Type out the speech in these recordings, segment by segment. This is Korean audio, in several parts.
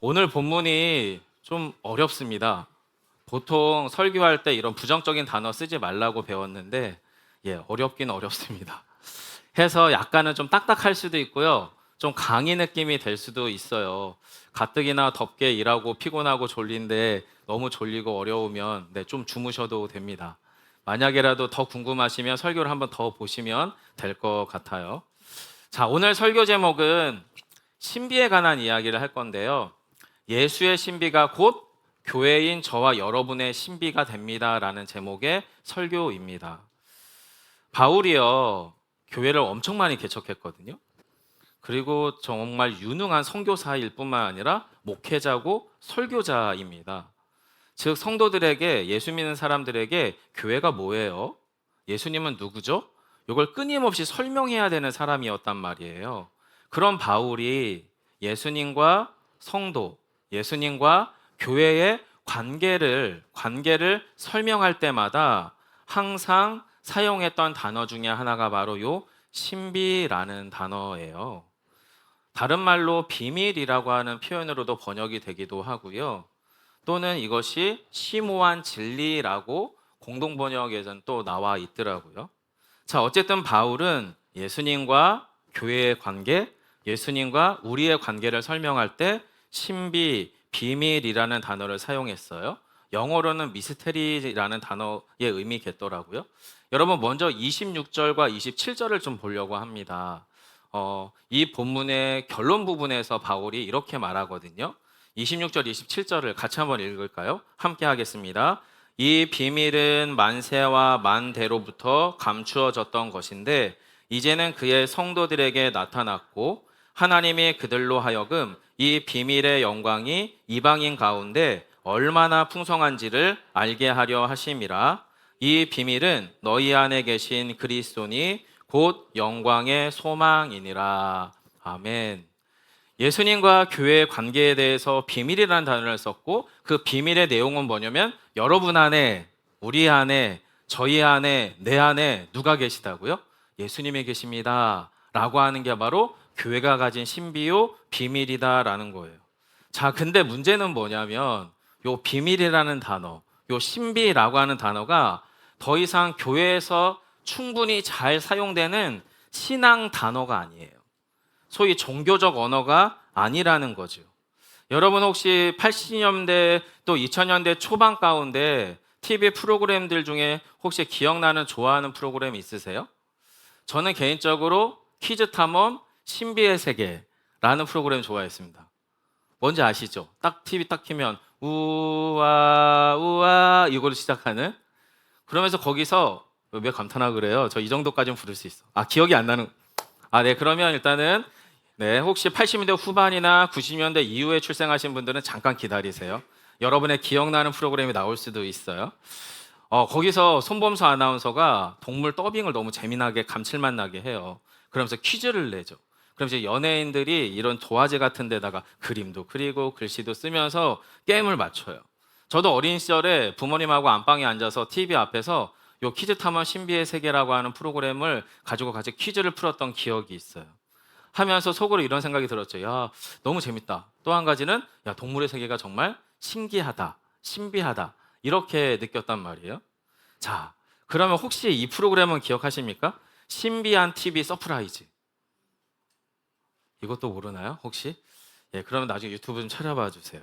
오늘 본문이 좀 어렵습니다. 보통 설교할 때 이런 부정적인 단어 쓰지 말라고 배웠는데, 어렵긴 어렵습니다. 해서 약간은 좀 딱딱할 수도 있고요. 좀 강의 느낌이 될 수도 있어요. 가뜩이나 덥게 일하고 피곤하고 졸린데 너무 졸리고 어려우면 좀 주무셔도 됩니다. 만약에라도 더 궁금하시면 설교를 한번 더 보시면 될 것 같아요. 자, 오늘 설교 제목은 신비에 관한 이야기를 할 건데요. 예수의 신비가 곧 교회인 저와 여러분의 신비가 됩니다라는 제목의 설교입니다. 바울이요, 교회를 엄청 많이 개척했거든요. 그리고 정말 유능한 선교사일 뿐만 아니라 목회자고 설교자입니다. 즉 성도들에게, 예수 믿는 사람들에게 교회가 뭐예요? 예수님은 누구죠? 이걸 끊임없이 설명해야 되는 사람이었단 말이에요. 그런 바울이 예수님과 성도, 예수님과 교회의 관계를 설명할 때마다 항상 사용했던 단어 중에 하나가 바로 요 신비라는 단어예요. 다른 말로 비밀이라고 하는 표현으로도 번역이 되기도 하고요. 또는 이것이 심오한 진리라고 공동 번역에서는 또 나와 있더라고요. 자, 어쨌든 바울은 예수님과 교회의 관계, 예수님과 우리의 관계를 설명할 때 신비, 비밀이라는 단어를 사용했어요. 영어로는 미스테리라는 단어의 의미겠더라고요. 여러분 먼저 26절과 27절을 좀 보려고 합니다. 이 본문의 결론 부분에서 바울이 이렇게 말하거든요. 26절, 27절을 같이 한번 읽을까요? 함께 하겠습니다. 이 비밀은 만세와 만대로부터 감추어졌던 것인데 이제는 그의 성도들에게 나타났고 하나님이 그들로 하여금 이 비밀의 영광이 이방인 가운데 얼마나 풍성한지를 알게 하려 하심이라. 이 비밀은 너희 안에 계신 그리스도니 곧 영광의 소망이니라. 아멘. 예수님과 교회의 관계에 대해서 비밀이라는 단어를 썼고 그 비밀의 내용은 뭐냐면 여러분 안에, 우리 안에, 저희 안에, 내 안에 누가 계시다고요? 예수님이 계십니다 라고 하는 게 바로 교회가 가진 신비요 비밀이다라는 거예요. 자, 근데 문제는 뭐냐면 요 비밀이라는 단어, 요 신비라고 하는 단어가 더 이상 교회에서 충분히 잘 사용되는 신앙 단어가 아니에요. 소위 종교적 언어가 아니라는 거죠. 여러분 혹시 80년대 또 2000년대 초반 가운데 TV 프로그램들 중에 혹시 기억나는 좋아하는 프로그램 있으세요? 저는 개인적으로 퀴즈 탐험 신비의 세계라는 프로그램 좋아했습니다. 뭔지 아시죠? 딱 TV 딱 키면 우와 우와 이걸로 시작하는. 그러면서 거기서 왜 감탄하고 그래요? 저 이 정도까지는 부를 수 있어. 기억이 안 나는. 네, 그러면 일단은 혹시 80년대 후반이나 90년대 이후에 출생하신 분들은 잠깐 기다리세요. 여러분의 기억나는 프로그램이 나올 수도 있어요. 거기서 손범수 아나운서가 동물 더빙을 너무 재미나게 감칠맛 나게 해요. 그러면서 퀴즈를 내죠. 그럼 이제 연예인들이 이런 도화지 같은 데다가 그림도 그리고 글씨도 쓰면서 게임을 맞춰요. 저도 어린 시절에 부모님하고 안방에 앉아서 TV 앞에서 요 퀴즈 탐험 신비의 세계라고 하는 프로그램을 가지고 같이 퀴즈를 풀었던 기억이 있어요. 하면서 속으로 이런 생각이 들었죠. 야, 너무 재밌다. 또 한 가지는 야, 동물의 세계가 정말 신기하다, 신비하다 이렇게 느꼈단 말이에요. 자, 그러면 혹시 이 프로그램은 기억하십니까? 신비한 TV 서프라이즈. 이것도 모르나요? 혹시? 그러면 나중에 유튜브 좀 찾아봐 주세요.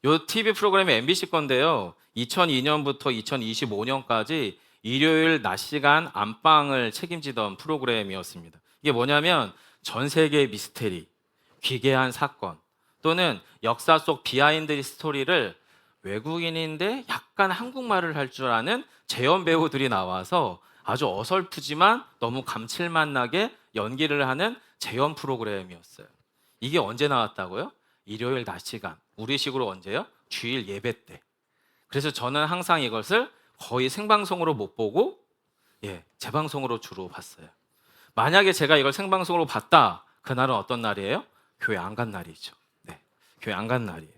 이 TV 프로그램이 MBC 건데요. 2002년부터 2025년까지 일요일 낮 시간 안방을 책임지던 프로그램이었습니다. 이게 뭐냐면 전 세계의 미스테리, 기괴한 사건 또는 역사 속 비하인드 스토리를 외국인인데 약간 한국말을 할 줄 아는 재연 배우들이 나와서 아주 어설프지만 너무 감칠맛 나게 연기를 하는 재연 프로그램이었어요. 이게 언제 나왔다고요? 일요일 낮 시간. 우리식으로 언제요? 주일 예배 때. 그래서 저는 항상 이것을 거의 생방송으로 못 보고 재방송으로 주로 봤어요. 만약에 제가 이걸 생방송으로 봤다. 그날은 어떤 날이에요? 교회 안 간 날이죠. 네, 교회 안 간 날이에요.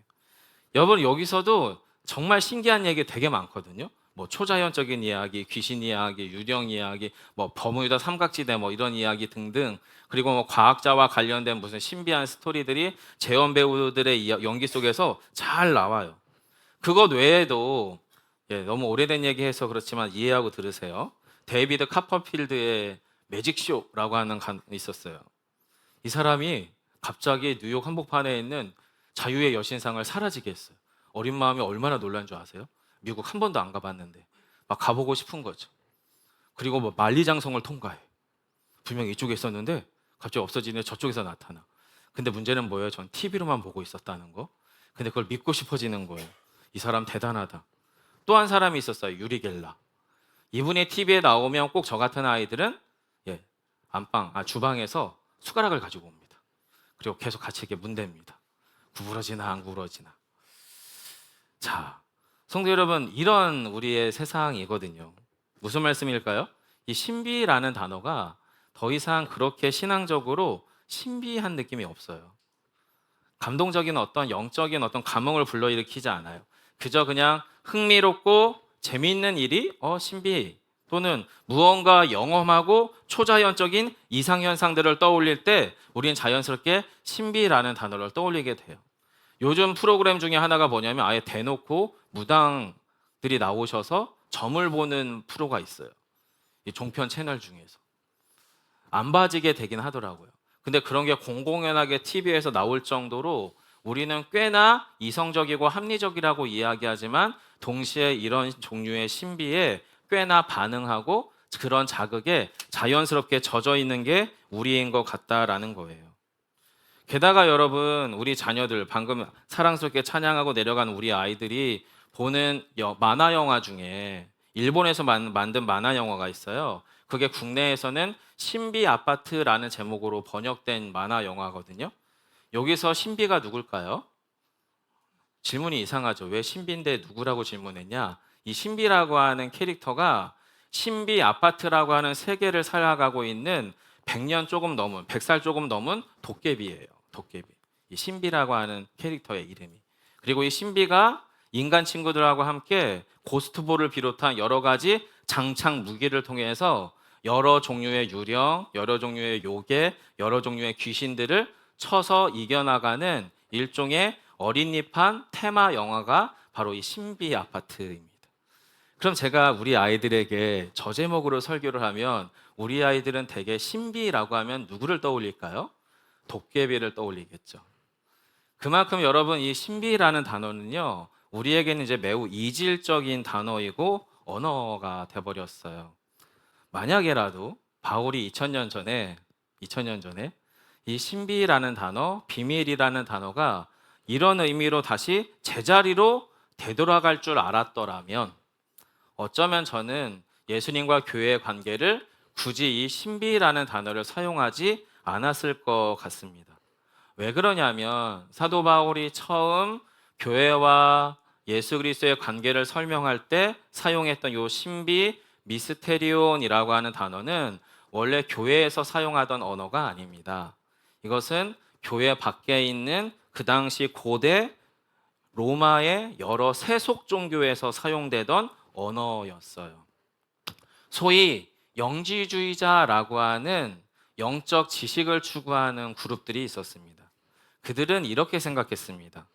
여러분 여기서도 정말 신기한 얘기 되게 많거든요. 뭐 초자연적인 이야기, 귀신 이야기, 유령 이야기, 뭐 버뮤다 삼각지대 뭐 이런 이야기 등등, 그리고 뭐 과학자와 관련된 무슨 신비한 스토리들이 재현 배우들의 연기 속에서 잘 나와요. 그것 외에도 너무 오래된 얘기해서 그렇지만 이해하고 들으세요. 데이비드 카퍼필드의 매직쇼라고 하는 있었어요. 이 사람이 갑자기 뉴욕 한복판에 있는 자유의 여신상을 사라지게 했어요. 어린 마음이 얼마나 놀란 줄 아세요? 미국 한 번도 안 가봤는데 막 가보고 싶은 거죠. 그리고 뭐 만리장성을 통과해. 분명히 이쪽에 있었는데 갑자기 없어지는 저쪽에서 나타나. 근데 문제는 뭐예요? 전 TV로만 보고 있었다는 거. 근데 그걸 믿고 싶어지는 거예요. 이 사람 대단하다. 또 한 사람이 있었어요. 유리 겔라. 이분이 TV에 나오면 꼭 저 같은 아이들은 주방에서 숟가락을 가지고 옵니다. 그리고 계속 같이 이렇게 문댑니다. 구부러지나 안 구부러지나. 자, 성도 여러분, 이런 우리의 세상이거든요. 무슨 말씀일까요? 이 신비라는 단어가 더 이상 그렇게 신앙적으로 신비한 느낌이 없어요. 감동적인 어떤 영적인 어떤 감흥을 불러일으키지 않아요. 그저 그냥 흥미롭고 재미있는 일이 신비, 또는 무언가 영험하고 초자연적인 이상현상들을 떠올릴 때 우리는 자연스럽게 신비라는 단어를 떠올리게 돼요. 요즘 프로그램 중에 하나가 뭐냐면 아예 대놓고 무당들이 나오셔서 점을 보는 프로가 있어요. 이 종편 채널 중에서. 안 봐지게 되긴 하더라고요. 근데 그런 게 공공연하게 TV에서 나올 정도로 우리는 꽤나 이성적이고 합리적이라고 이야기하지만 동시에 이런 종류의 신비에 꽤나 반응하고 그런 자극에 자연스럽게 젖어 있는 게 우리인 것 같다라는 거예요. 게다가 여러분, 우리 자녀들 방금 사랑스럽게 찬양하고 내려간 우리 아이들이 보는 만화 영화 중에 일본에서 만든 만화 영화가 있어요. 그게 국내에서는 신비 아파트라는 제목으로 번역된 만화 영화거든요. 여기서 신비가 누굴까요? 질문이 이상하죠. 왜 신비인데 누구라고 질문했냐? 이 신비라고 하는 캐릭터가 신비 아파트라고 하는 세계를 살아가고 있는 100년 조금 넘은, 100살 조금 넘은 도깨비예요. 도깨비. 이 신비라고 하는 캐릭터의 이름이. 그리고 이 신비가 인간 친구들하고 함께 고스트볼을 비롯한 여러 가지 장착 무기를 통해서 여러 종류의 유령, 여러 종류의 요괴, 여러 종류의 귀신들을 쳐서 이겨나가는 일종의 어린이판 테마 영화가 바로 이 신비 아파트입니다. 그럼 제가 우리 아이들에게 저 제목으로 설교를 하면 우리 아이들은 대개 신비라고 하면 누구를 떠올릴까요? 도깨비를 떠올리겠죠. 그만큼 여러분, 이 신비라는 단어는요, 우리에게는 이제 매우 이질적인 단어이고 언어가 돼버렸어요. 만약에라도 바울이 2000년 전에 이 신비라는 단어, 비밀이라는 단어가 이런 의미로 다시 제자리로 되돌아갈 줄 알았더라면 어쩌면 저는 예수님과 교회의 관계를 굳이 이 신비라는 단어를 사용하지 않았을 것 같습니다. 왜 그러냐면 사도 바울이 처음 교회와 예수 그리스도의 관계를 설명할 때 사용했던 요 신비, 미스테리온이라고 하는 단어는 원래 교회에서 사용하던 언어가 아닙니다. 이것은 교회 밖에 있는 그 당시 고대 로마의 여러 세속 종교에서 사용되던 언어였어요. 소위 영지주의자라고 하는 영적 지식을 추구하는 그룹들이 있었습니다. 그들은 이렇게 생각했습니다.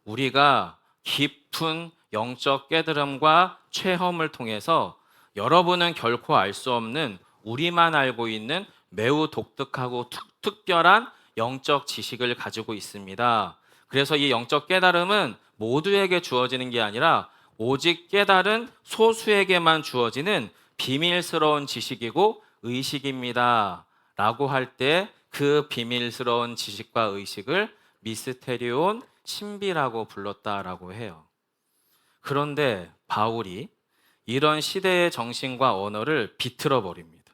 우리가 깊은 영적 깨달음과 체험을 통해서 여러분은 결코 알 수 없는 우리만 알고 있는 매우 독특하고 특별한 영적 지식을 가지고 있습니다. 그래서 이 영적 깨달음은 모두에게 주어지는 게 아니라 오직 깨달은 소수에게만 주어지는 비밀스러운 지식이고 의식입니다. 라고 할 때 그 비밀스러운 지식과 의식을 미스테리온, 신비라고 불렀다라고 해요. 그런데 바울이 이런 시대의 정신과 언어를 비틀어 버립니다.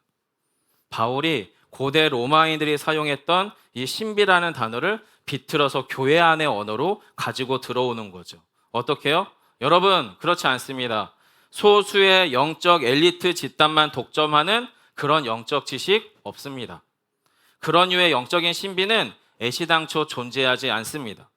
바울이 고대 로마인들이 사용했던 이 신비라는 단어를 비틀어서 교회 안의 언어로 가지고 들어오는 거죠. 어떻게요? 여러분, 그렇지 않습니다. 소수의 영적 엘리트 집단만 독점하는 그런 영적 지식 없습니다. 그런 류의 영적인 신비는 애시당초 존재하지 않습니다.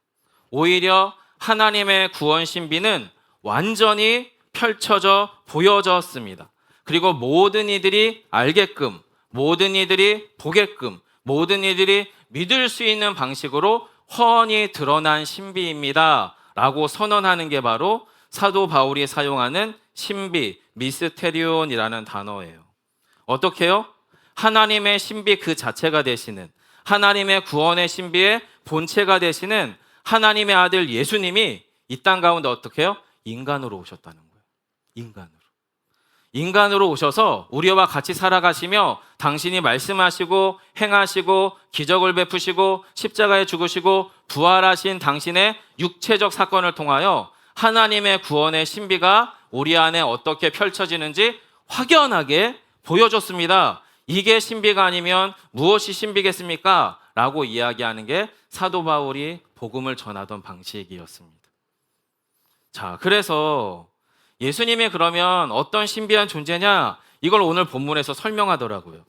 오히려 하나님의 구원 신비는 완전히 펼쳐져 보여졌습니다. 그리고 모든 이들이 알게끔, 모든 이들이 보게끔, 모든 이들이 믿을 수 있는 방식으로 훤히 드러난 신비입니다 라고 선언하는 게 바로 사도 바울이 사용하는 신비, 미스테리온이라는 단어예요. 어떻게요? 하나님의 신비 그 자체가 되시는, 하나님의 구원의 신비의 본체가 되시는 하나님의 아들 예수님이 이 땅 가운데 어떻게 해요? 인간으로 오셨다는 거예요. 인간으로 오셔서 우리와 같이 살아가시며 당신이 말씀하시고 행하시고 기적을 베푸시고 십자가에 죽으시고 부활하신 당신의 육체적 사건을 통하여 하나님의 구원의 신비가 우리 안에 어떻게 펼쳐지는지 확연하게 보여줬습니다. 이게 신비가 아니면 무엇이 신비겠습니까? 라고 이야기하는 게 사도 바울이 복음을 전하던 방식이었습니다. 자, 그래서 예수님이 그러면 어떤 신비한 존재냐? 이걸 오늘 본문에서 설명하더라고요.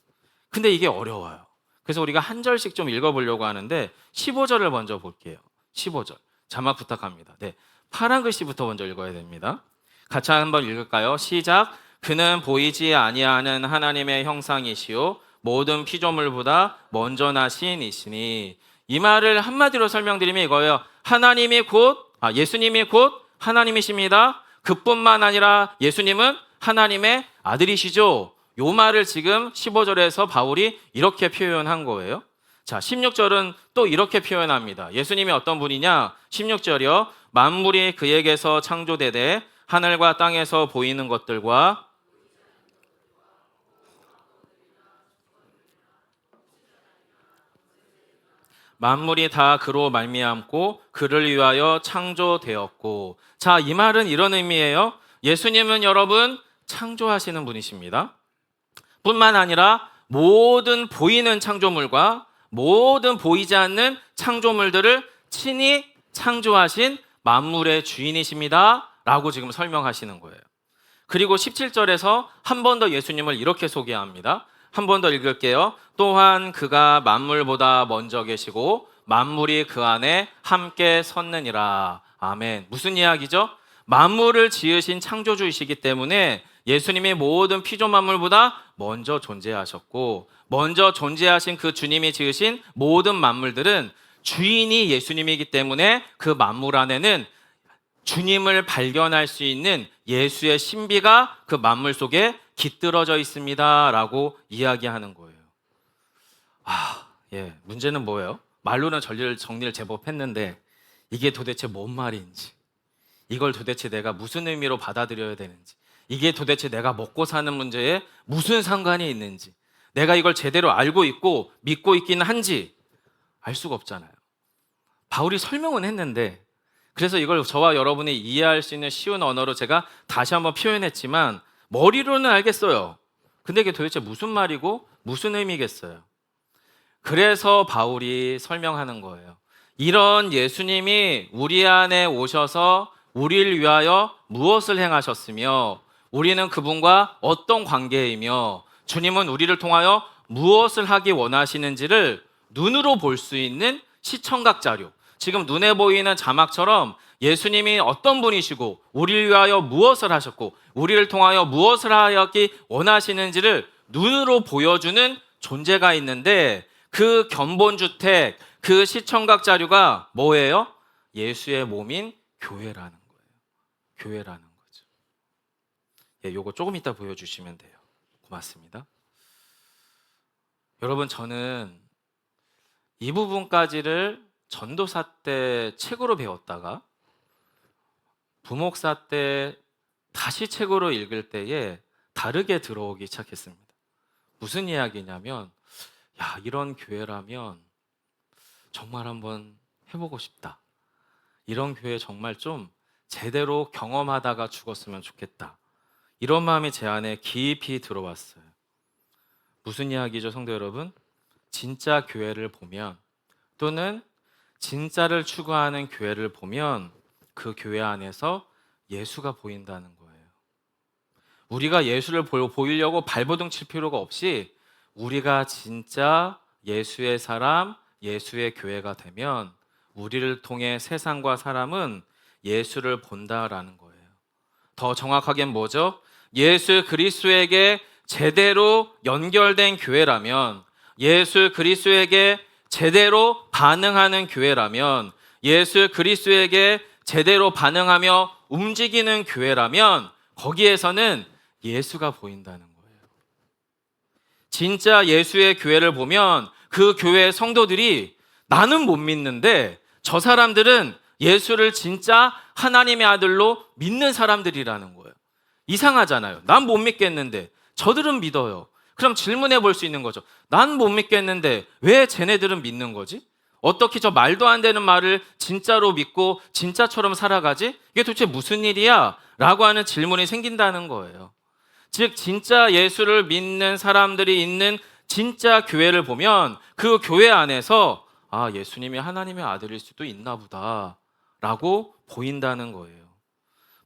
근데 이게 어려워요. 그래서 우리가 한 절씩 좀 읽어보려고 하는데 15절을 먼저 볼게요. 15절. 자막 부탁합니다. 네, 파란 글씨부터 먼저 읽어야 됩니다. 같이 한번 읽을까요? 시작. 그는 보이지 아니하는 하나님의 형상이시요 모든 피조물보다 먼저 나신 이시니. 이 말을 한마디로 설명드리면 이거예요. 예수님이 곧 하나님이십니다. 그뿐만 아니라 예수님은 하나님의 아들이시죠. 요 말을 지금 15절에서 바울이 이렇게 표현한 거예요. 자, 16절은 또 이렇게 표현합니다. 예수님이 어떤 분이냐? 16절이요. 만물이 그에게서 창조되되 하늘과 땅에서 보이는 것들과 만물이 다 그로 말미암고 그를 위하여 창조되었고. 자, 이 말은 이런 의미예요. 예수님은 여러분 창조하시는 분이십니다. 뿐만 아니라 모든 보이는 창조물과 모든 보이지 않는 창조물들을 친히 창조하신 만물의 주인이십니다 라고 지금 설명하시는 거예요. 그리고 17절에서 한 번 더 예수님을 이렇게 소개합니다. 한 번 더 읽을게요. 또한 그가 만물보다 먼저 계시고 만물이 그 안에 함께 섰느니라. 아멘. 무슨 이야기죠? 만물을 지으신 창조주이시기 때문에 예수님이 모든 피조 만물보다 먼저 존재하셨고, 먼저 존재하신 그 주님이 지으신 모든 만물들은 주인이 예수님이기 때문에 그 만물 안에는 주님을 발견할 수 있는 예수의 신비가 그 만물 속에 깃들어져 있습니다 라고 이야기하는 거예요. 문제는 뭐예요? 말로는 정리를 제법 했는데 이게 도대체 뭔 말인지, 이걸 도대체 내가 무슨 의미로 받아들여야 되는지, 이게 도대체 내가 먹고 사는 문제에 무슨 상관이 있는지, 내가 이걸 제대로 알고 있고 믿고 있기는 한지 알 수가 없잖아요. 바울이 설명은 했는데, 그래서 이걸 저와 여러분이 이해할 수 있는 쉬운 언어로 제가 다시 한번 표현했지만 머리로는 알겠어요. 근데 이게 도대체 무슨 말이고 무슨 의미겠어요? 그래서 바울이 설명하는 거예요. 이런 예수님이 우리 안에 오셔서 우리를 위하여 무엇을 행하셨으며, 우리는 그분과 어떤 관계이며, 주님은 우리를 통하여 무엇을 하기 원하시는지를 눈으로 볼 수 있는 시청각 자료, 지금 눈에 보이는 자막처럼 예수님이 어떤 분이시고 우리를 위하여 무엇을 하셨고 우리를 통하여 무엇을 하기 원하시는지를 눈으로 보여주는 존재가 있는데, 그 견본주택, 그 시청각 자료가 뭐예요? 예수의 몸인 교회라는 거예요. 교회라는 거죠. 요거 조금 이따 보여주시면 돼요. 고맙습니다. 여러분, 저는 이 부분까지를 전도사 때 책으로 배웠다가 부목사 때 다시 책으로 읽을 때에 다르게 들어오기 시작했습니다. 무슨 이야기냐면, 이런 교회라면 정말 한번 해보고 싶다. 이런 교회 정말 좀 제대로 경험하다가 죽었으면 좋겠다. 이런 마음이 제 안에 깊이 들어왔어요. 무슨 이야기죠, 성도 여러분? 진짜 교회를 보면, 또는 진짜를 추구하는 교회를 보면 그 교회 안에서 예수가 보인다는 거예요. 우리가 예수를 보이려고 발버둥 칠 필요가 없이 우리가 진짜 예수의 사람, 예수의 교회가 되면 우리를 통해 세상과 사람은 예수를 본다라는 거예요. 더 정확하게는 뭐죠? 예수 그리스도에게 제대로 연결된 교회라면, 예수 그리스도에게 제대로 반응하는 교회라면, 예수 그리스도에게 제대로 반응하며 움직이는 교회라면 거기에서는 예수가 보인다는 거예요. 진짜 예수의 교회를 보면 그 교회의 성도들이 나는 못 믿는데 저 사람들은 예수를 진짜 하나님의 아들로 믿는 사람들이라는 거예요. 이상하잖아요. 난 못 믿겠는데 저들은 믿어요. 그럼 질문해 볼 수 있는 거죠. 난 못 믿겠는데 왜 쟤네들은 믿는 거지? 어떻게 저 말도 안 되는 말을 진짜로 믿고 진짜처럼 살아가지? 이게 도대체 무슨 일이야? 라고 하는 질문이 생긴다는 거예요. 즉 진짜 예수를 믿는 사람들이 있는 진짜 교회를 보면 그 교회 안에서 아, 예수님이 하나님의 아들일 수도 있나 보다 라고 보인다는 거예요.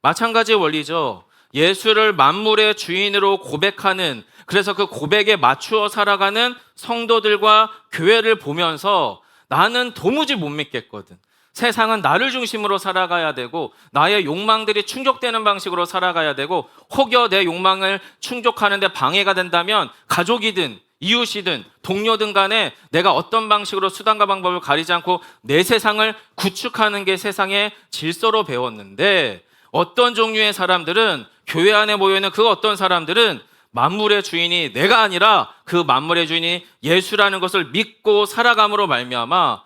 마찬가지 원리죠. 예수를 만물의 주인으로 고백하는, 그래서 그 고백에 맞추어 살아가는 성도들과 교회를 보면서 나는 도무지 못 믿겠거든. 세상은 나를 중심으로 살아가야 되고 나의 욕망들이 충족되는 방식으로 살아가야 되고 혹여 내 욕망을 충족하는 데 방해가 된다면 가족이든 이웃이든 동료든 간에 내가 어떤 방식으로 수단과 방법을 가리지 않고 내 세상을 구축하는 게 세상의 질서로 배웠는데, 어떤 종류의 사람들은, 교회 안에 모여있는 그 어떤 사람들은 만물의 주인이 내가 아니라 그 만물의 주인이 예수라는 것을 믿고 살아감으로 말미암아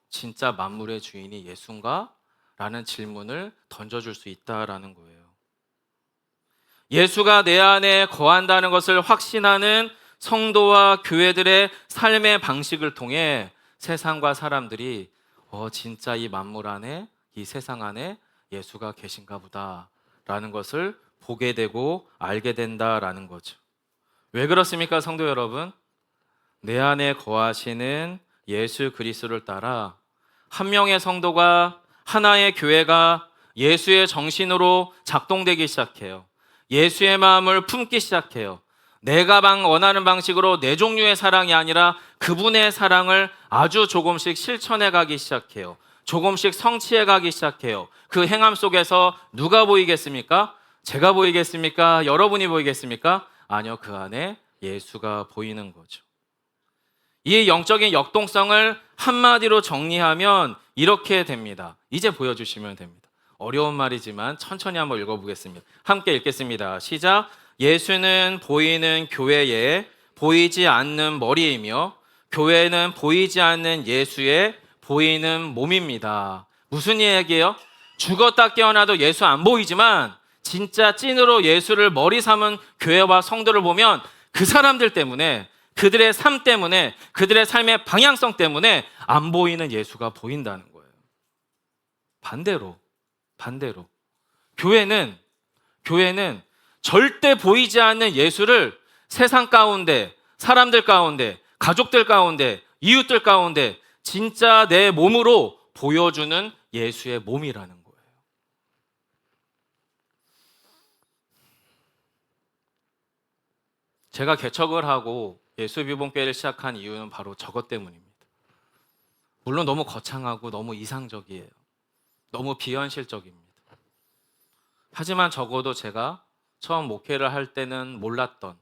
진짜 만물의 주인이 예수인가? 라는 질문을 던져줄 수 있다라는 거예요. 예수가 내 안에 거한다는 것을 확신하는 성도와 교회들의 삶의 방식을 통해 세상과 사람들이 진짜 이 만물 안에, 이 세상 안에 예수가 계신가 보다 라는 것을 보게 되고 알게 된다라는 거죠. 왜 그렇습니까, 성도 여러분? 내 안에 거하시는 예수 그리스도를 따라 한 명의 성도가, 하나의 교회가 예수의 정신으로 작동되기 시작해요. 예수의 마음을 품기 시작해요. 내가 원하는 방식으로 내 종류의 사랑이 아니라 그분의 사랑을 아주 조금씩 실천해 가기 시작해요. 조금씩 성취해 가기 시작해요. 그 행함 속에서 누가 보이겠습니까? 제가 보이겠습니까? 여러분이 보이겠습니까? 아니요, 그 안에 예수가 보이는 거죠. 이 영적인 역동성을 한마디로 정리하면 이렇게 됩니다. 이제 보여주시면 됩니다. 어려운 말이지만 천천히 한번 읽어보겠습니다. 함께 읽겠습니다. 시작. 예수는 보이는 교회의 보이지 않는 머리이며 교회는 보이지 않는 예수의 보이는 몸입니다. 무슨 얘기예요? 죽었다 깨어나도 예수 안 보이지만 진짜 찐으로 예수를 머리 삼은 교회와 성도를 보면 그 사람들 때문에, 그들의 삶 때문에, 그들의 삶의 방향성 때문에 안 보이는 예수가 보인다는 거예요. 반대로 교회는 절대 보이지 않는 예수를 세상 가운데, 사람들 가운데, 가족들 가운데, 이웃들 가운데 진짜 내 몸으로 보여주는 예수의 몸이라는 거예요. 제가 개척을 하고 예수비봉교회를 시작한 이유는 바로 저것 때문입니다. 물론 너무 거창하고 너무 이상적이에요. 너무 비현실적입니다. 하지만 적어도 제가 처음 목회를 할 때는 몰랐던,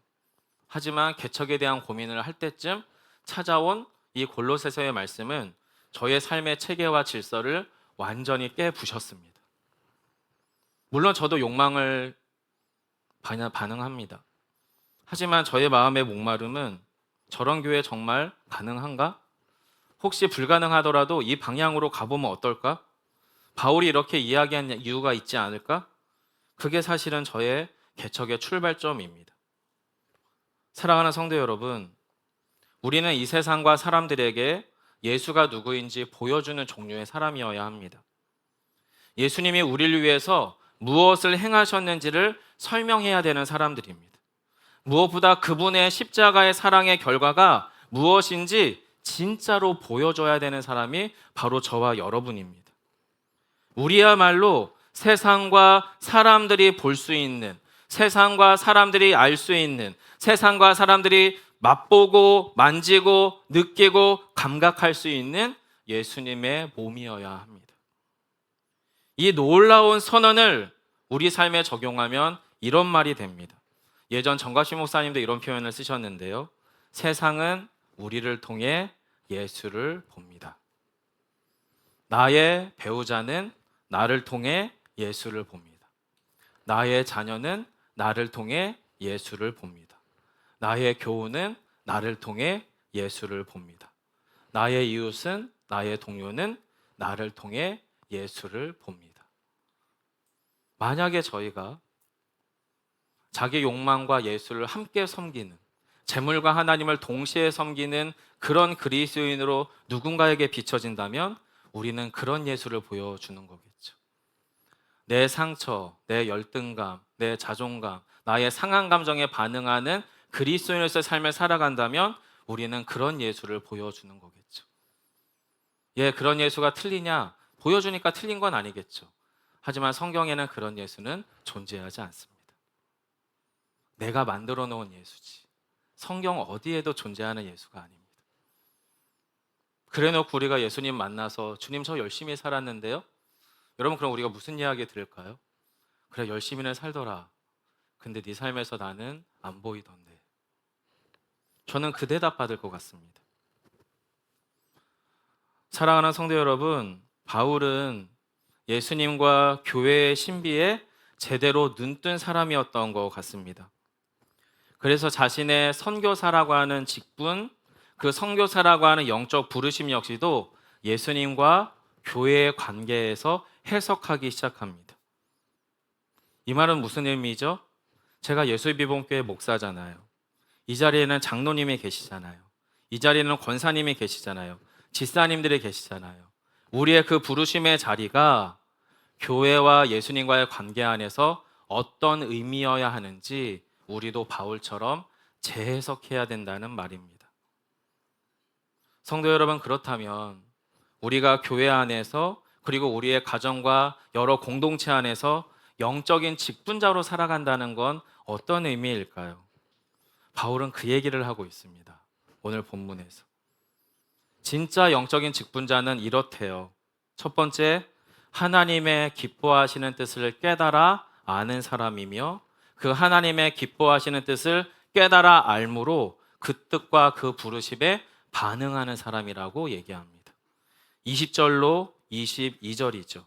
하지만 개척에 대한 고민을 할 때쯤 찾아온 이 골로새서의 말씀은 저의 삶의 체계와 질서를 완전히 깨부셨습니다. 물론 저도 욕망을 반응합니다. 하지만 저의 마음의 목마름은 저런 교회 정말 가능한가? 혹시 불가능하더라도 이 방향으로 가보면 어떨까? 바울이 이렇게 이야기한 이유가 있지 않을까? 그게 사실은 저의 개척의 출발점입니다. 사랑하는 성도 여러분, 우리는 이 세상과 사람들에게 예수가 누구인지 보여주는 종류의 사람이어야 합니다. 예수님이 우리를 위해서 무엇을 행하셨는지를 설명해야 되는 사람들입니다. 무엇보다 그분의 십자가의 사랑의 결과가 무엇인지 진짜로 보여줘야 되는 사람이 바로 저와 여러분입니다. 우리야말로 세상과 사람들이 볼 수 있는, 세상과 사람들이 알 수 있는, 세상과 사람들이 맛보고 만지고 느끼고 감각할 수 있는 예수님의 몸이어야 합니다. 이 놀라운 선언을 우리 삶에 적용하면 이런 말이 됩니다. 예전 정가시 목사님도 이런 표현을 쓰셨는데요. 세상은 우리를 통해 예수를 봅니다. 나의 배우자는 나를 통해 예수를 봅니다. 나의 자녀는 나를 통해 예수를 봅니다. 나의 교우는 나를 통해 예수를 봅니다. 나의 이웃은, 나의 동료는 나를 통해 예수를 봅니다. 만약에 저희가 자기 욕망과 예수를 함께 섬기는, 재물과 하나님을 동시에 섬기는 그런 그리스도인으로 누군가에게 비춰진다면 우리는 그런 예수를 보여주는 거겠죠. 내 상처, 내 열등감, 내 자존감, 나의 상한 감정에 반응하는 그리스도인으로서의 삶을 살아간다면 우리는 그런 예수를 보여주는 거겠죠. 그런 예수가 틀리냐? 보여주니까 틀린 건 아니겠죠. 하지만 성경에는 그런 예수는 존재하지 않습니다. 내가 만들어 놓은 예수지. 성경 어디에도 존재하는 예수가 아닙니다. 그래놓고 우리가 예수님 만나서 주님 저 열심히 살았는데요. 여러분 그럼 우리가 무슨 이야기 들을까요? 그래 열심히는 살더라. 근데 네 삶에서 나는 안 보이던데. 저는 그 대답 받을 것 같습니다. 사랑하는 성도 여러분, 바울은 예수님과 교회의 신비에 제대로 눈뜬 사람이었던 것 같습니다. 그래서 자신의 선교사라고 하는 직분, 그 선교사라고 하는 영적 부르심 역시도 예수님과 교회의 관계에서 해석하기 시작합니다. 이 말은 무슨 의미죠? 제가 예수비봉교회 목사잖아요. 이 자리에는 장로님이 계시잖아요. 이 자리에는 권사님이 계시잖아요. 집사님들이 계시잖아요. 우리의 그 부르심의 자리가 교회와 예수님과의 관계 안에서 어떤 의미여야 하는지 우리도 바울처럼 재해석해야 된다는 말입니다. 성도 여러분, 그렇다면 우리가 교회 안에서 그리고 우리의 가정과 여러 공동체 안에서 영적인 직분자로 살아간다는 건 어떤 의미일까요? 바울은 그 얘기를 하고 있습니다. 오늘 본문에서. 진짜 영적인 직분자는 이렇대요. 첫 번째, 하나님의 기뻐하시는 뜻을 깨달아 아는 사람이며 그 하나님의 기뻐하시는 뜻을 깨달아 알므로 그 뜻과 그 부르심에 반응하는 사람이라고 얘기합니다. 20절로 22절이죠.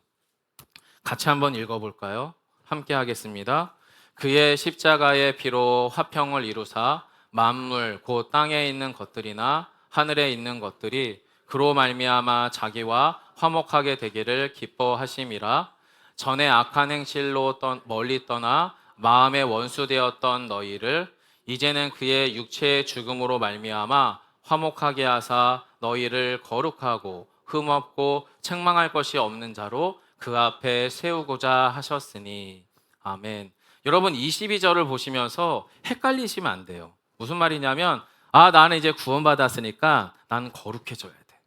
같이 한번 읽어볼까요? 함께 하겠습니다. 그의 십자가의 피로 화평을 이루사 만물 곧 땅에 있는 것들이나 하늘에 있는 것들이 그로 말미암아 자기와 화목하게 되기를 기뻐하심이라. 전에 악한 행실로 멀리 떠나 마음의 원수 되었던 너희를 이제는 그의 육체의 죽음으로 말미암아 화목하게 하사 너희를 거룩하고 흠없고 책망할 것이 없는 자로 그 앞에 세우고자 하셨으니. 아멘. 여러분 22절을 보시면서 헷갈리시면 안 돼요. 무슨 말이냐면 나는 이제 구원받았으니까 나는 거룩해져야 돼.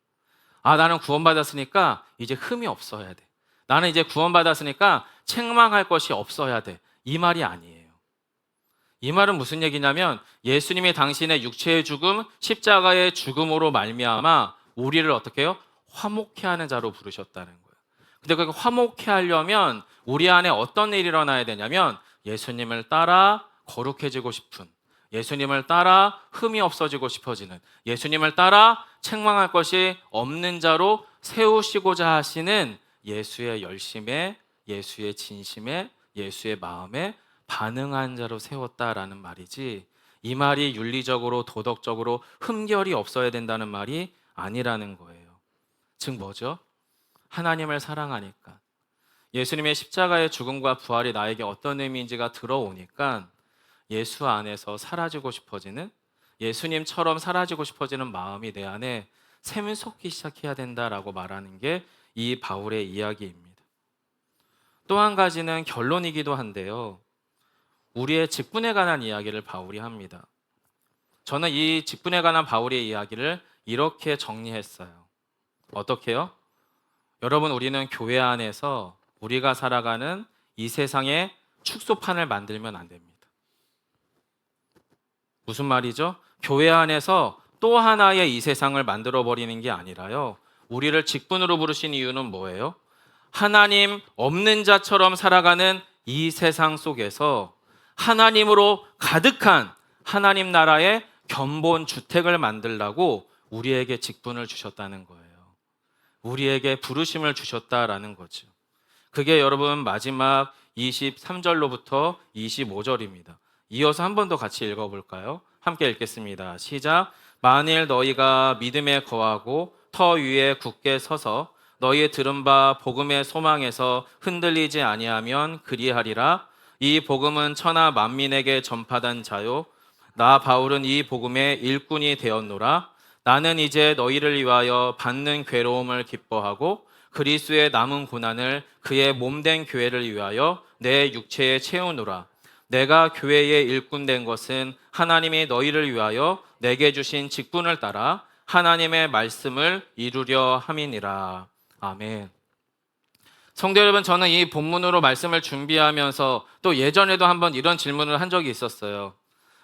나는 구원받았으니까 이제 흠이 없어야 돼. 나는 이제 구원받았으니까 책망할 것이 없어야 돼. 이 말이 아니에요. 이 말은 무슨 얘기냐면 예수님이 당신의 육체의 죽음, 십자가의 죽음으로 말미암아 우리를 어떻게 해요? 화목케 하는 자로 부르셨다는 거예요. 근데 그 화목케 하려면 우리 안에 어떤 일이 일어나야 되냐면 예수님을 따라 거룩해지고 싶은, 예수님을 따라 흠이 없어지고 싶어지는, 예수님을 따라 책망할 것이 없는 자로 세우시고자 하시는 예수의 열심에, 예수의 진심에, 예수의 마음에 반응한 자로 세웠다라는 말이지, 이 말이 윤리적으로 도덕적으로 흠결이 없어야 된다는 말이 아니라는 거예요. 즉 뭐죠? 하나님을 사랑하니까, 예수님의 십자가의 죽음과 부활이 나에게 어떤 의미인지가 들어오니까 예수 안에서 사라지고 싶어지는, 예수님처럼 사라지고 싶어지는 마음이 내 안에 샘솟기 시작해야 된다라고 말하는 게 이 바울의 이야기입니다. 또 한 가지는 결론이기도 한데요. 우리의 직분에 관한 이야기를 바울이 합니다. 저는 이 직분에 관한 바울의 이야기를 이렇게 정리했어요. 어떻게요? 여러분, 우리는 교회 안에서 우리가 살아가는 이 세상의 축소판을 만들면 안 됩니다. 무슨 말이죠? 교회 안에서 또 하나의 이 세상을 만들어 버리는 게 아니라요. 우리를 직분으로 부르신 이유는 뭐예요? 하나님 없는 자처럼 살아가는 이 세상 속에서 하나님으로 가득한 하나님 나라의 견본 주택을 만들라고 우리에게 직분을 주셨다는 거예요. 우리에게 부르심을 주셨다라는 거죠. 그게 여러분 마지막 23절로부터 25절입니다. 이어서 한 번 더 같이 읽어볼까요? 함께 읽겠습니다. 시작. 만일 너희가 믿음에 거하고 터 위에 굳게 서서 너희 들은 바 복음의 소망에서 흔들리지 아니하면 그리하리라. 이 복음은 천하 만민에게 전파된 자요 나 바울은 이 복음의 일꾼이 되었노라. 나는 이제 너희를 위하여 받는 괴로움을 기뻐하고 그리스도의 남은 고난을 그의 몸된 교회를 위하여 내 육체에 채우노라. 내가 교회의 일꾼 된 것은 하나님이 너희를 위하여 내게 주신 직분을 따라 하나님의 말씀을 이루려 함이니라. 아멘. 성도 여러분, 저는 이 본문으로 말씀을 준비하면서 또 예전에도 한번 이런 질문을 한 적이 있었어요.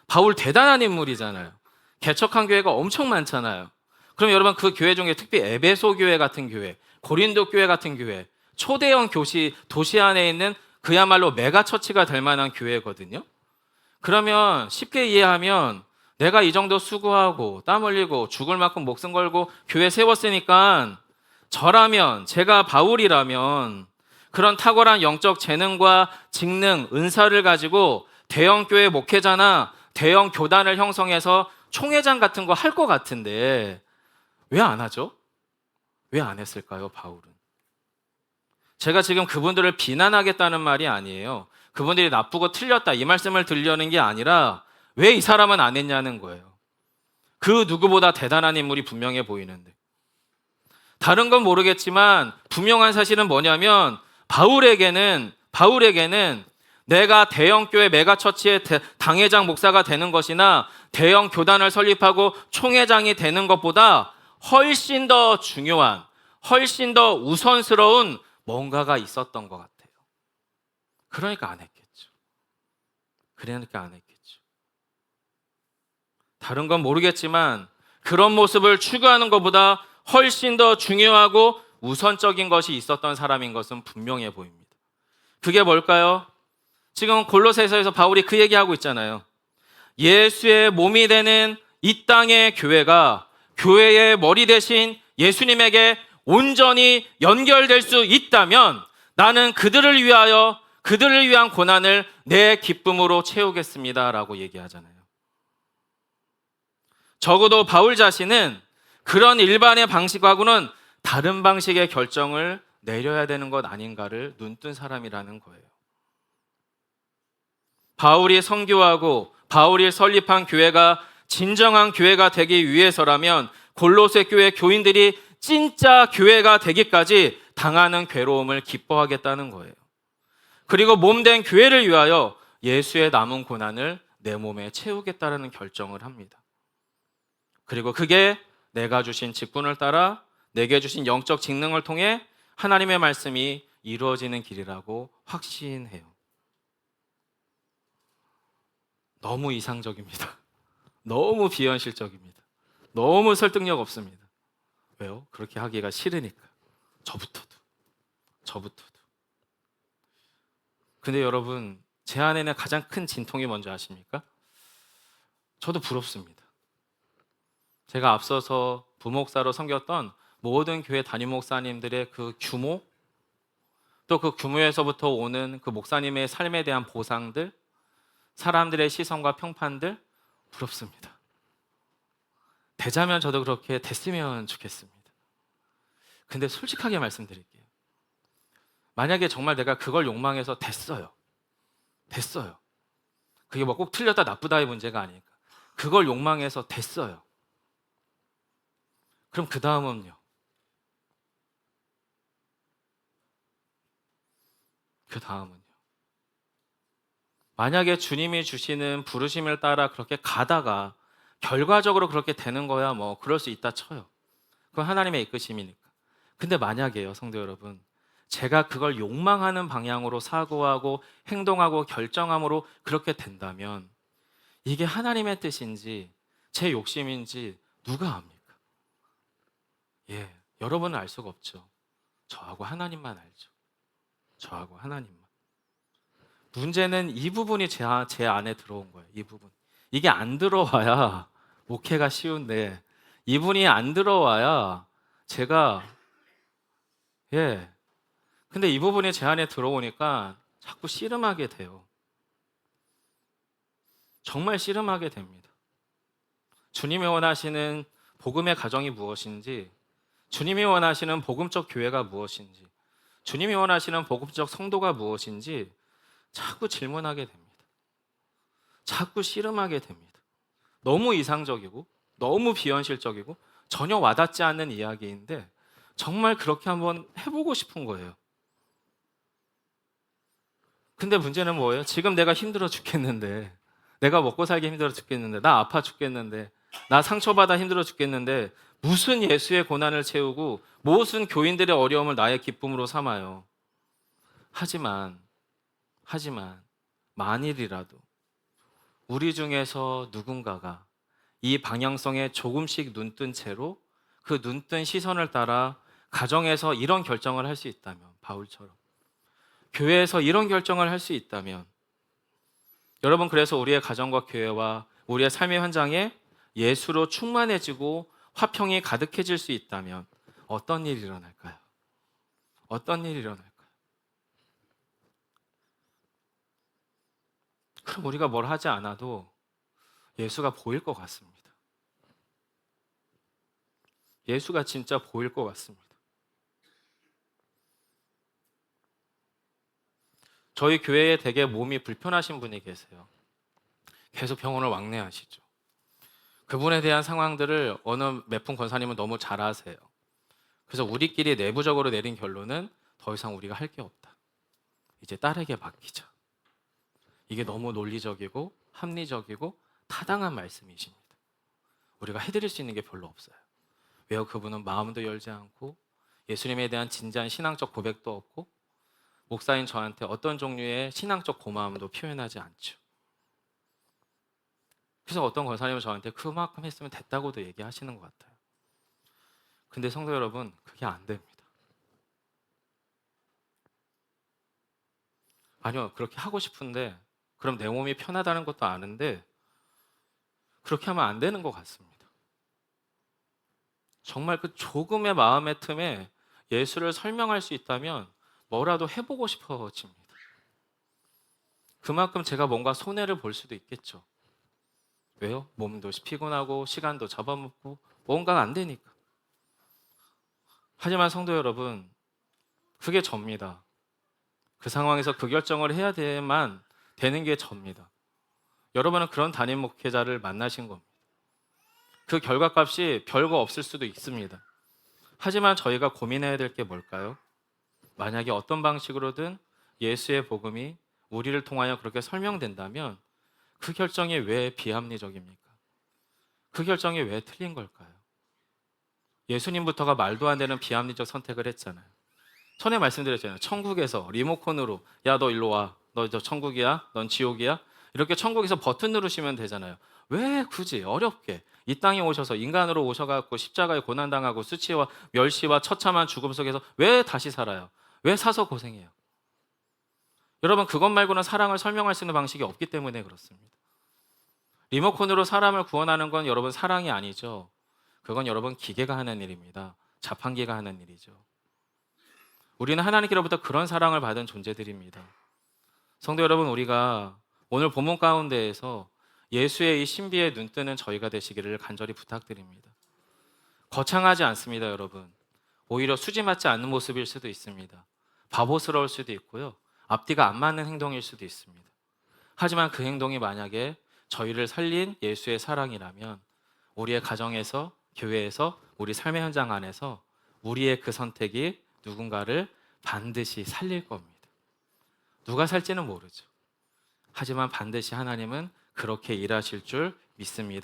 바울 대단한 인물이잖아요. 개척한 교회가 엄청 많잖아요. 그럼 여러분 그 교회 중에 특히 에베소 교회 같은 교회, 고린도 교회 같은 교회, 초대형 도시 안에 있는 그야말로 메가처치가 될 만한 교회거든요. 그러면 쉽게 이해하면 내가 이 정도 수고하고 땀 흘리고 죽을 만큼 목숨 걸고 교회 세웠으니까 저라면, 제가 바울이라면 그런 탁월한 영적 재능과 직능, 은사를 가지고 대형 교회 목회자나 대형 교단을 형성해서 총회장 같은 거 할 것 같은데 왜 안 하죠? 왜 안 했을까요, 바울은? 제가 지금 그분들을 비난하겠다는 말이 아니에요. 그분들이 나쁘고 틀렸다 이 말씀을 드리려는 게 아니라 왜 이 사람은 안 했냐는 거예요. 그 누구보다 대단한 인물이 분명해 보이는데. 다른 건 모르겠지만 분명한 사실은 뭐냐면 바울에게는 내가 대형 교회 메가처치의 당회장 목사가 되는 것이나 대형 교단을 설립하고 총회장이 되는 것보다 훨씬 더 중요한, 훨씬 더 우선스러운 뭔가가 있었던 것 같아요. 그러니까 안 했겠죠. 다른 건 모르겠지만 그런 모습을 추구하는 것보다 훨씬 더 중요하고 우선적인 것이 있었던 사람인 것은 분명해 보입니다. 그게 뭘까요? 지금 골로새서에서 바울이 그 얘기하고 있잖아요. 예수의 몸이 되는 이 땅의 교회가 교회의 머리 대신 예수님에게 온전히 연결될 수 있다면 나는 그들을 위한 고난을 내 기쁨으로 채우겠습니다 라고 얘기하잖아요. 적어도 바울 자신은 그런 일반의 방식하고는 다른 방식의 결정을 내려야 되는 것 아닌가를 눈뜬 사람이라는 거예요. 바울이 선교하고 바울이 설립한 교회가 진정한 교회가 되기 위해서라면 골로새 교회 교인들이 진짜 교회가 되기까지 당하는 괴로움을 기뻐하겠다는 거예요. 그리고 몸된 교회를 위하여 예수의 남은 고난을 내 몸에 채우겠다는 결정을 합니다. 그리고 그게 내가 주신 직분을 따라 내게 주신 영적 직능을 통해 하나님의 말씀이 이루어지는 길이라고 확신해요. 너무 이상적입니다. 너무 비현실적입니다. 너무 설득력 없습니다. 왜요? 그렇게 하기가 싫으니까. 저부터도. 근데 여러분, 제 안에는 가장 큰 진통이 뭔지 아십니까? 저도 부럽습니다. 제가 앞서서 부목사로 섬겼던 모든 교회 담임 목사님들의 그 규모, 또 그 규모에서부터 오는 그 목사님의 삶에 대한 보상들, 사람들의 시선과 평판들 부럽습니다. 되자면 저도 그렇게 됐으면 좋겠습니다. 근데 솔직하게 말씀드릴게요. 만약에 정말 내가 그걸 욕망해서 됐어요. 그게 뭐 꼭 틀렸다 나쁘다의 문제가 아니니까. 그걸 욕망해서 됐어요. 그럼 그 다음은요? 만약에 주님이 주시는 부르심을 따라 그렇게 가다가 결과적으로 그렇게 되는 거야 뭐 그럴 수 있다 쳐요. 그건 하나님의 이끄심이니까. 근데 만약에요, 성도 여러분, 제가 그걸 욕망하는 방향으로 사고하고 행동하고 결정함으로 그렇게 된다면 이게 하나님의 뜻인지 제 욕심인지 누가 압니까? 여러분은 알 수가 없죠. 저하고 하나님만 알죠. 문제는 이 부분이 제 안에 들어온 거예요. 이 부분. 이게 안 들어와야 목회가 쉬운데 이분이 안 들어와야 제가 예. 근데 이 부분이 제 안에 들어오니까 자꾸 씨름하게 돼요. 정말 씨름하게 됩니다. 주님이 원하시는 복음의 가정이 무엇인지, 주님이 원하시는 복음적 교회가 무엇인지, 주님이 원하시는 복음적 성도가 무엇인지 자꾸 질문하게 됩니다. 자꾸 씨름하게 됩니다. 너무 이상적이고 너무 비현실적이고 전혀 와닿지 않는 이야기인데 정말 그렇게 한번 해보고 싶은 거예요. 근데 문제는 뭐예요? 지금 내가 힘들어 죽겠는데, 내가 먹고 살기 힘들어 죽겠는데, 나 아파 죽겠는데, 나 상처받아 힘들어 죽겠는데 무슨 예수의 고난을 채우고 무슨 교인들의 어려움을 나의 기쁨으로 삼아요. 하지만 만일이라도 우리 중에서 누군가가 이 방향성에 조금씩 눈뜬 채로 그 눈뜬 시선을 따라 가정에서 이런 결정을 할 수 있다면, 바울처럼 교회에서 이런 결정을 할 수 있다면, 여러분, 그래서 우리의 가정과 교회와 우리의 삶의 현장에 예수로 충만해지고 화평이 가득해질 수 있다면 어떤 일이 일어날까요? 어떤 일이 일어날까요? 그럼 우리가 뭘 하지 않아도 예수가 보일 것 같습니다. 예수가 진짜 보일 것 같습니다. 저희 교회에 되게 몸이 불편하신 분이 계세요. 계속 병원을 왕래하시죠. 그분에 대한 상황들을 어느 몇 분 권사님은 너무 잘 아세요. 그래서 우리끼리 내부적으로 내린 결론은 더 이상 우리가 할 게 없다. 이제 딸에게 맡기자. 이게 너무 논리적이고 합리적이고 타당한 말씀이십니다. 우리가 해드릴 수 있는 게 별로 없어요. 왜요? 그분은 마음도 열지 않고 예수님에 대한 진지한 신앙적 고백도 없고 목사인 저한테 어떤 종류의 신앙적 고마움도 표현하지 않죠. 그래서 어떤 권사님은 저한테 그만큼 했으면 됐다고도 얘기하시는 것 같아요. 근데 성도 여러분, 그게 안 됩니다. 아니요, 그렇게 하고 싶은데 그럼 내 몸이 편하다는 것도 아는데 그렇게 하면 안 되는 것 같습니다. 정말 그 조금의 마음의 틈에 예수를 설명할 수 있다면 뭐라도 해보고 싶어집니다. 그만큼 제가 뭔가 손해를 볼 수도 있겠죠. 왜요? 몸도 피곤하고 시간도 잡아먹고 뭔가가 안 되니까. 하지만 성도 여러분, 그게 접니다. 그 상황에서 그 결정을 해야 되만 되는 게 접니다. 여러분은 그런 담임 목회자를 만나신 겁니다. 그 결과값이 별거 없을 수도 있습니다. 하지만 저희가 고민해야 될 게 뭘까요? 만약에 어떤 방식으로든 예수의 복음이 우리를 통하여 그렇게 설명된다면 그 결정이 왜 비합리적입니까? 그 결정이 왜 틀린 걸까요? 예수님부터가 말도 안 되는 비합리적 선택을 했잖아요. 전에 말씀드렸잖아요. 천국에서 리모컨으로 야, 너 일로 와. 너 저 천국이야? 넌 지옥이야? 이렇게 천국에서 버튼 누르시면 되잖아요. 왜 굳이 어렵게 이 땅에 오셔서 인간으로 오셔갖고 십자가에 고난당하고 수치와 멸시와 처참한 죽음 속에서 왜 다시 살아요? 왜 사서 고생해요? 여러분, 그것 말고는 사랑을 설명할 수 있는 방식이 없기 때문에 그렇습니다. 리모컨으로 사람을 구원하는 건 여러분 사랑이 아니죠. 그건 여러분 기계가 하는 일입니다. 자판기가 하는 일이죠. 우리는 하나님께로부터 그런 사랑을 받은 존재들입니다. 성도 여러분, 우리가 오늘 본문 가운데에서 예수의 이 신비에 눈뜨는 저희가 되시기를 간절히 부탁드립니다. 거창하지 않습니다, 여러분. 오히려 수지 맞지 않는 모습일 수도 있습니다. 바보스러울 수도 있고요. 앞뒤가 안 맞는 행동일 수도 있습니다. 하지만 그 행동이 만약에 저희를 살린 예수의 사랑이라면 우리의 가정에서, 교회에서, 우리 삶의 현장 안에서 우리의 그 선택이 누군가를 반드시 살릴 겁니다. 누가 살지는 모르죠. 하지만 반드시 하나님은 그렇게 일하실 줄 믿습니다.